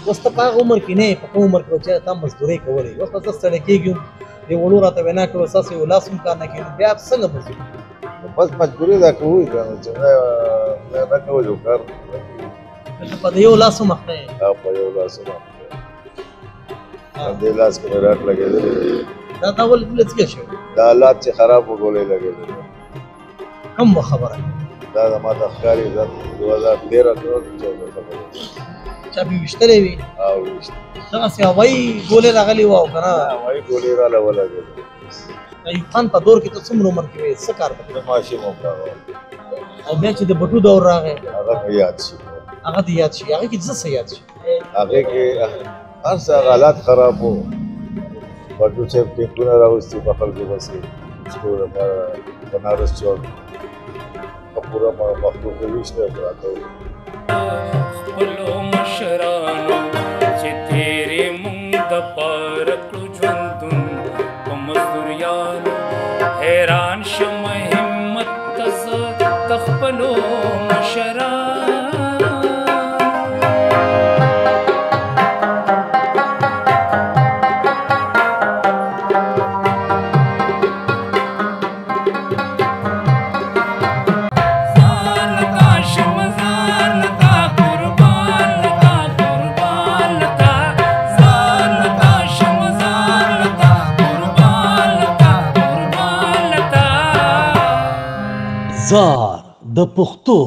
اوس ته په هغه عمر کې نه په کوم عمر کې چې تا مزدوري کولې اوس ته ستړی کېږم یې وړو راته وینا کړو ستاسو یو لاس هم کار نه کوي بیا څنګه به ځو بس مجبوري ده کوو چې نه کوو کار په یو لاس هم اخته او په یو لاس هم دې لاس کې مې راټ لګېدلی دا ولې دلته څه شوی دا حالات چې خراب وګولې لګېدلی کوم خبره دا زما د ښکاري د 2013 کې خبره چا به ویشتلې وي او ویشت دغسې هوایي ګولې راغلي وه او که نه هوایي ګولې راله ولګېدې ایوب خان په دور کې ته څومره عمر کې وې څه کار د ماشوم وم راغلی او بیا چې د بټو دور راغی هغه مې یاد شي هغه دې یاد شي هغه کې څه یاد شي هغې کې هر څه حالات خراب وو بټو صاحب ټینکونه راوستي په خلکو بسې سکو لپاره بنارس چوک په پوره مخلوق ویش دی پراته وو خپلو مشرانو چې تیرې مونږ دپاره کړو ژوندون په مزدوریانو حیران شم همت ته زه د خپلو مشرانو زار د پښتو